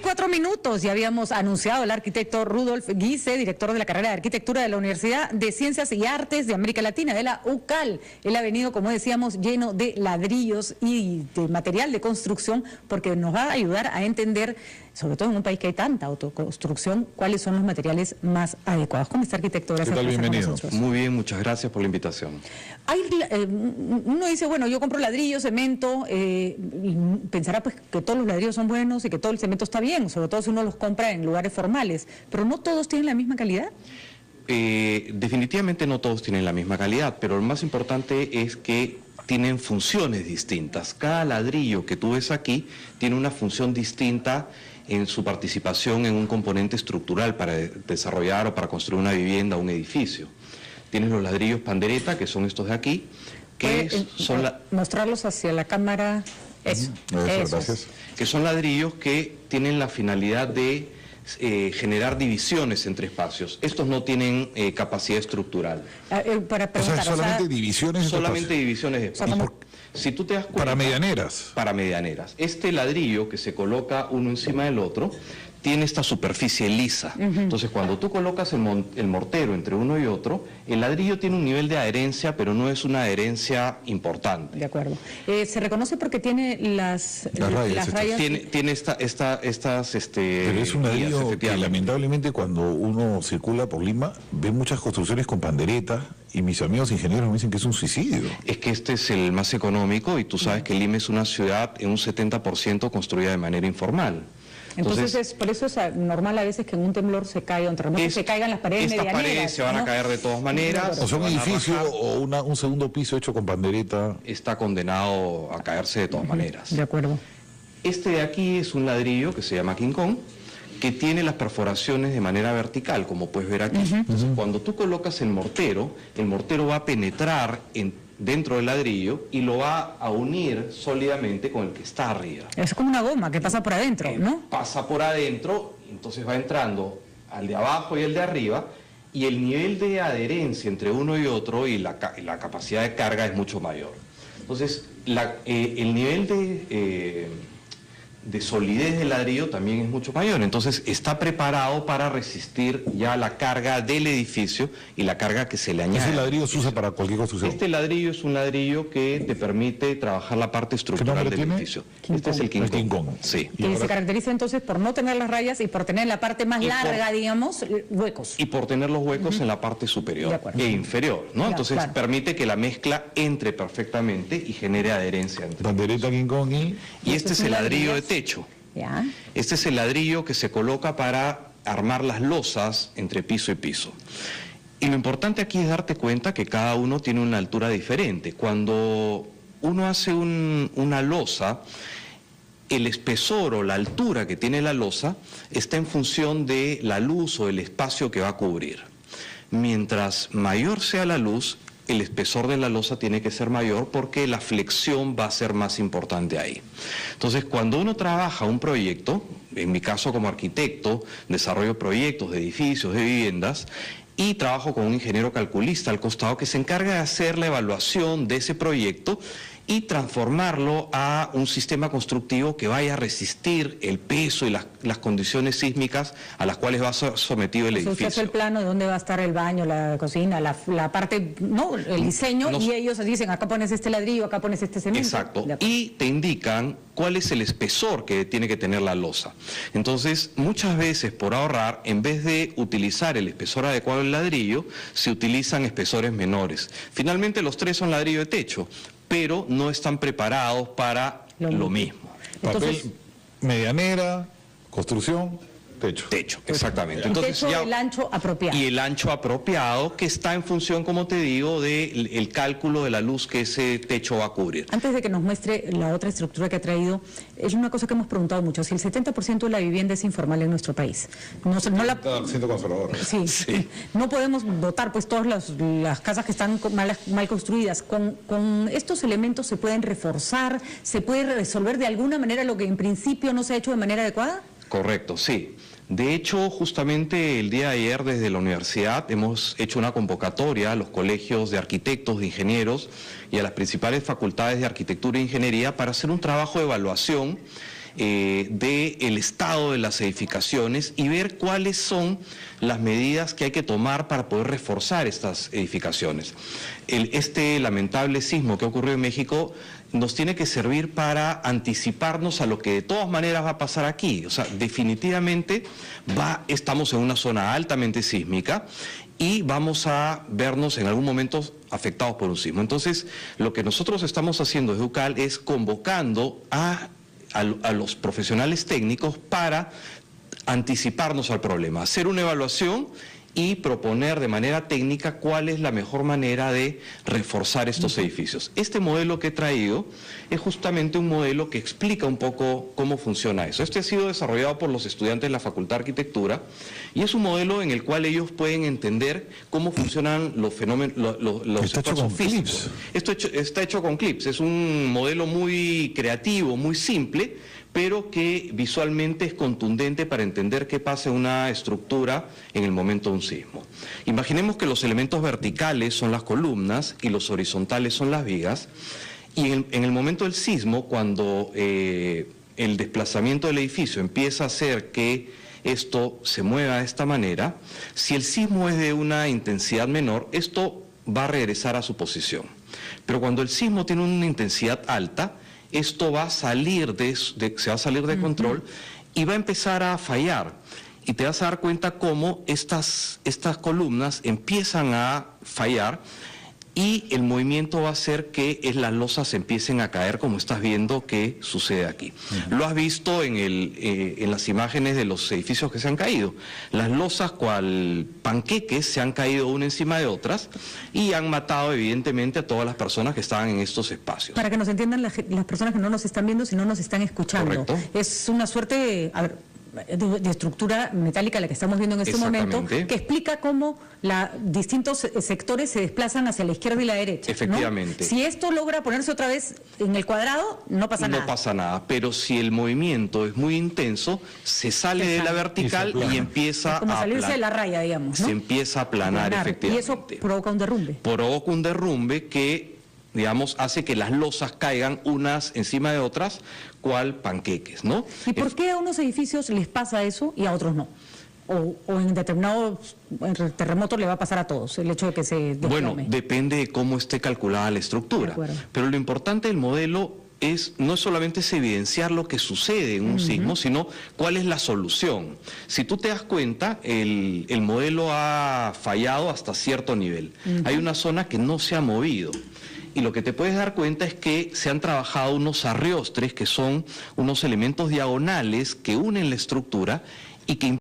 9:04. Ya habíamos anunciado al arquitecto Rudolf Giese, director de la carrera de Arquitectura de la Universidad de Ciencias y Artes de América Latina, de la UCAL. Él ha venido, como decíamos, lleno de ladrillos y de material de construcción, porque nos va a ayudar a entender, sobre todo en un país que hay tanta autoconstrucción, cuáles son los materiales más adecuados. ¿Cómo está, arquitecto? Gracias por estar con nosotros. Muy bien, muchas gracias por la invitación. Uno dice, bueno, yo compro ladrillo, cemento, y pensará pues que todos los ladrillos son buenos y que todo el cemento está bien, sobre todo si uno los compra en lugares formales, pero ¿no todos tienen la misma calidad? Definitivamente no todos tienen la misma calidad, pero lo más importante es que tienen funciones distintas. Cada ladrillo que tú ves aquí tiene una función distinta en su participación en un componente estructural para desarrollar o para construir una vivienda o un edificio. Tienes los ladrillos pandereta, que son estos de aquí, que son mostrarlos hacia la cámara. Eso. Gracias. Que son ladrillos que tienen la finalidad de generar divisiones entre espacios. Estos no tienen capacidad estructural. Para preguntar, solamente divisiones. Solamente divisiones de espacio. Si tú te das cuenta, para medianeras. Para medianeras. Este ladrillo que se coloca uno encima del otro tiene esta superficie lisa. Entonces, cuando tú colocas el mortero entre uno y otro, el ladrillo tiene un nivel de adherencia, pero no es una adherencia importante. De acuerdo. ¿Se reconoce porque tiene las rayas? Tiene estas pero es un ladrillo que lamentablemente cuando uno circula por Lima ve muchas construcciones con pandereta y mis amigos ingenieros me dicen que es un suicidio. Es que este es el más económico y tú sabes que Lima es una ciudad en un 70% construida de manera informal. Entonces por eso es normal a veces que en un temblor se caiga, un terremoto se caigan las paredes medianeras. Estas paredes se van a caer de todas maneras. O sea, un edificio o un segundo piso hecho con pandereta. Está condenado a caerse de todas maneras. De acuerdo. Este de aquí es un ladrillo que se llama King Kong, que tiene las perforaciones de manera vertical, como puedes ver aquí. Entonces, cuando tú colocas el mortero va a penetrar dentro del ladrillo y lo va a unir sólidamente con el que está arriba. Es como una goma que pasa por adentro, ¿no? Pasa por adentro, entonces va entrando al de abajo y el de arriba, y el nivel de adherencia entre uno y otro y la capacidad de carga es mucho mayor. Entonces, el nivel de solidez del ladrillo también es mucho mayor, entonces está preparado para resistir ya la carga del edificio y la carga que se le añade. ¿Ese ladrillo se usa para cualquier construcción? Este ladrillo es un ladrillo que te permite trabajar la parte estructural del edificio. Este es el King Kong. Sí. Que se caracteriza entonces por no tener las rayas y por tener la parte más larga, digamos, huecos. Y por tener los huecos en la parte superior e inferior, ¿no? Entonces permite que la mezcla entre perfectamente y genere adherencia. Pandereta, King Kong y este es el ladrillo de techo. ¿Ya? Este es el ladrillo que se coloca para armar las losas entre piso y piso. Y lo importante aquí es darte cuenta que cada uno tiene una altura diferente. Cuando uno hace una losa, el espesor o la altura que tiene la losa está en función de la luz o el espacio que va a cubrir. Mientras mayor sea la luz, el espesor de la losa tiene que ser mayor porque la flexión va a ser más importante ahí. Entonces, cuando uno trabaja un proyecto, en mi caso como arquitecto, desarrollo proyectos de edificios, de viviendas, y trabajo con un ingeniero calculista al costado que se encarga de hacer la evaluación de ese proyecto y transformarlo a un sistema constructivo que vaya a resistir el peso y las condiciones sísmicas a las cuales va a ser sometido el edificio. Usted hace el plano de dónde va a estar el baño, la cocina, la parte, no, el diseño, y ellos dicen, acá pones este ladrillo, acá pones este cemento. Exacto, y te indican cuál es el espesor que tiene que tener la losa. Entonces, muchas veces por ahorrar, en vez de utilizar el espesor adecuado del ladrillo, se utilizan espesores menores. Finalmente los tres son ladrillo de techo, pero no están preparados para lo mismo. Entonces, papel, medianera, construcción, techo. Techo, exactamente. Entonces, techo, el ancho apropiado. Y el ancho apropiado, que está en función, como te digo, del cálculo de la luz que ese techo va a cubrir. Antes de que nos muestre la otra estructura que ha traído, es una cosa que hemos preguntado mucho, si el 70% de la vivienda es informal en nuestro país. Siendo conservador. Sí. No podemos votar pues todas las casas que están mal construidas. Con estos elementos se pueden reforzar, se puede resolver de alguna manera lo que en principio no se ha hecho de manera adecuada. Correcto, sí. De hecho, justamente el día de ayer desde la universidad hemos hecho una convocatoria a los colegios de arquitectos, de ingenieros y a las principales facultades de arquitectura e ingeniería para hacer un trabajo de evaluación del estado de las edificaciones y ver cuáles son las medidas que hay que tomar para poder reforzar estas edificaciones. Este lamentable sismo que ocurrió en México nos tiene que servir para anticiparnos a lo que de todas maneras va a pasar aquí. O sea, definitivamente estamos en una zona altamente sísmica y vamos a vernos en algún momento afectados por un sismo. Entonces, lo que nosotros estamos haciendo desde UCAL es convocando a los profesionales técnicos para anticiparnos al problema, hacer una evaluación y proponer de manera técnica cuál es la mejor manera de reforzar estos edificios. Este modelo que he traído es justamente un modelo que explica un poco cómo funciona eso. Este ha sido desarrollado por los estudiantes de la Facultad de Arquitectura y es un modelo en el cual ellos pueden entender cómo funcionan los fenómenos, los esfuerzos físicos. Esto está hecho con clips, es un modelo muy creativo, muy simple, pero que visualmente es contundente para entender qué pasa en una estructura en el momento de un sismo. Imaginemos que los elementos verticales son las columnas y los horizontales son las vigas, y en el momento del sismo, cuando el desplazamiento del edificio empieza a hacer que esto se mueva de esta manera, si el sismo es de una intensidad menor, esto va a regresar a su posición. Pero cuando el sismo tiene una intensidad alta, esto va a salir se va a salir de control y va a empezar a fallar. Y te vas a dar cuenta cómo estas columnas empiezan a fallar y el movimiento va a hacer que las losas empiecen a caer, como estás viendo que sucede aquí. Lo has visto en las imágenes de los edificios que se han caído. Las losas cual panqueques se han caído una encima de otras y han matado evidentemente a todas las personas que estaban en estos espacios. Para que nos entiendan las personas que no nos están viendo, sino nos están escuchando. Correcto. Es una suerte de estructura metálica la que estamos viendo en este momento, que explica cómo distintos sectores se desplazan hacia la izquierda y la derecha. Efectivamente. ¿No? Si esto logra ponerse otra vez en el cuadrado, no pasa nada. No pasa nada, pero si el movimiento es muy intenso, se sale de la vertical y empieza como salirse de la raya, digamos, ¿no? Se empieza a aplanar, efectivamente. Y eso provoca un derrumbe. Provoca un derrumbe que, digamos, hace que las losas caigan unas encima de otras, cual panqueques, ¿no? ¿Y por qué a unos edificios les pasa eso y a otros no? O en determinados terremotos le va a pasar a todos, el hecho de que se desplome. Bueno, depende de cómo esté calculada la estructura. Pero lo importante del modelo no es solamente evidenciar lo que sucede en un sismo, sino cuál es la solución. Si tú te das cuenta, el modelo ha fallado hasta cierto nivel. Hay una zona que no se ha movido. Y lo que te puedes dar cuenta es que se han trabajado unos arriostres, que son unos elementos diagonales que unen la estructura y que